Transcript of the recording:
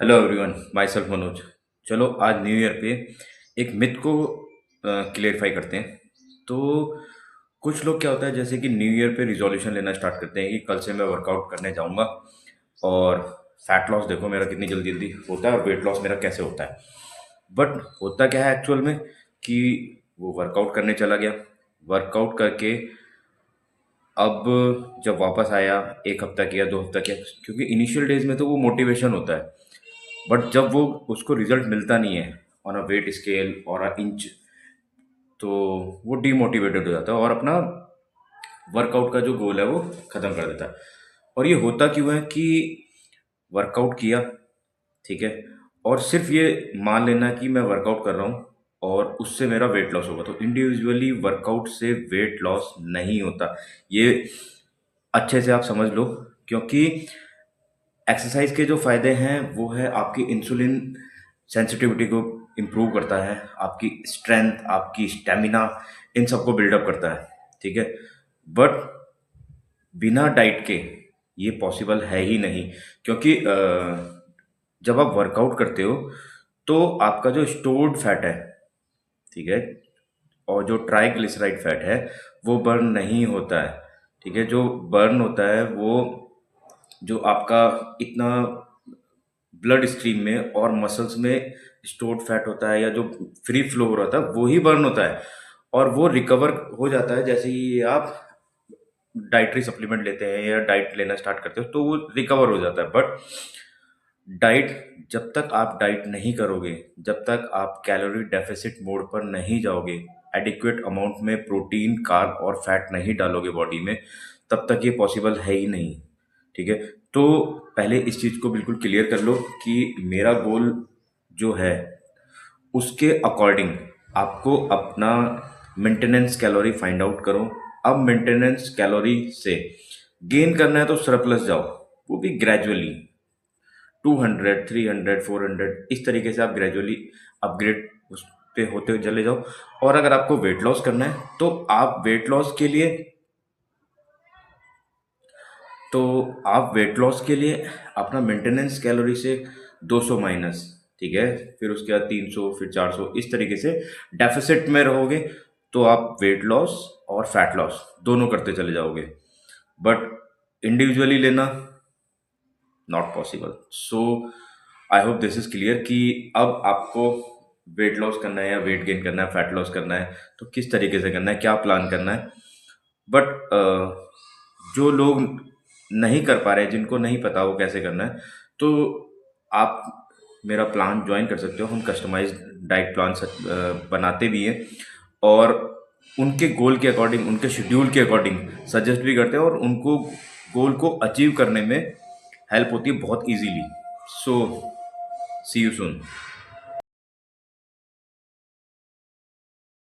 Hello everyone, my self Manoj. चलो आज new year पे एक मिथ को क्लियरफाई करते हैं। तो कुछ लोग क्या होता है, जैसे कि न्यू ईयर पे रिजोल्यूशन लेना स्टार्ट करते हैं कि कल से मैं वर्कआउट करने जाऊंगा और फैट लॉस देखो मेरा कितनी जल्दी जल्दी होता है और वेट लॉस मेरा कैसे होता है। बट होता क्या है एक्चुअल में कि वो वर्कआउट करने चला गया, वर्कआउट करके अब जब वापस आया, एक हफ्ता किया, 2 हफ्ता किया, क्योंकि इनिशियल डेज में तो वो मोटिवेशन होता है। बट जब वो उसको रिजल्ट मिलता नहीं है ऑन अ वेट स्केल और अ इंच, तो वो डीमोटिवेटेड हो जाता है और अपना वर्कआउट का जो गोल है वो ख़त्म कर देता है। और ये होता क्यों है कि वर्कआउट किया, ठीक है, और सिर्फ ये मान लेना कि मैं वर्कआउट कर रहा हूँ और उससे मेरा वेट लॉस होगा, तो इंडिविजुअली वर्कआउट से वेट लॉस नहीं होता। ये अच्छे से आप समझ लो, क्योंकि एक्सरसाइज के जो फायदे हैं वो है आपकी इंसुलिन सेंसिटिविटी को इम्प्रूव करता है, आपकी स्ट्रेंथ, आपकी स्टेमिना, इन सबको बिल्डअप करता है, ठीक है। बट बिना डाइट के ये पॉसिबल है ही नहीं, क्योंकि जब आप वर्कआउट करते हो तो आपका जो स्टोर्ड फैट है, ठीक है, और जो ट्राइग्लिसराइड फैट है वो बर्न नहीं होता है, ठीक है। जो बर्न होता है वो जो आपका इतना ब्लड स्ट्रीम में और मसल्स में स्टोर्ड फैट होता है या जो फ्री फ्लो हो रहा था वो ही बर्न होता है, और वो रिकवर हो जाता है जैसे ही आप डाइटरी सप्लीमेंट लेते हैं या डाइट लेना स्टार्ट करते हो, तो वो रिकवर हो जाता है। बट डाइट, जब तक आप डाइट नहीं करोगे, जब तक आप कैलोरी डेफिसिट मोड पर नहीं जाओगे, एडिक्वेट अमाउंट में प्रोटीन, कार्ब और फैट नहीं डालोगे बॉडी में, तब तक ये पॉसिबल है ही नहीं, ठीक है। तो पहले इस चीज़ को बिल्कुल क्लियर कर लो कि मेरा गोल जो है उसके अकॉर्डिंग आपको अपना मेंटेनेंस कैलोरी फाइंड आउट करो। अब मेंटेनेंस कैलोरी से गेन करना है तो सरप्लस जाओ, वो भी ग्रेजुअली 200, 300, 400, इस तरीके से आप ग्रेजुअली अपग्रेड उस पे होते हुए चले जाओ। और अगर आपको वेट लॉस करना है तो आप वेट लॉस के लिए तो आप वेट लॉस के लिए अपना मेंटेनेंस कैलोरी से 200 माइनस, ठीक है, फिर उसके बाद 300, फिर 400, इस तरीके से डेफिसिट में रहोगे, तो आप वेट लॉस और फैट लॉस दोनों करते चले जाओगे। बट इंडिविजुअली लेना not possible. So I hope this is clear कि अब आपको वेट लॉस करना है या वेट गेन करना है, फैट लॉस करना है, तो किस तरीके से करना है, क्या प्लान करना है। बट जो लोग नहीं कर पा रहे, जिनको नहीं पता वो कैसे करना है, तो आप मेरा प्लान ज्वाइन कर सकते हो। हम कस्टमाइज्ड डाइट प्लान बनाते भी हैं और उनके गोल के अकॉर्डिंग, उनके शेड्यूल के अकॉर्डिंग सजेस्ट भी करते हैं, और उनको गोल को अचीव करने में हेल्प होती है बहुत easily. So C you soon.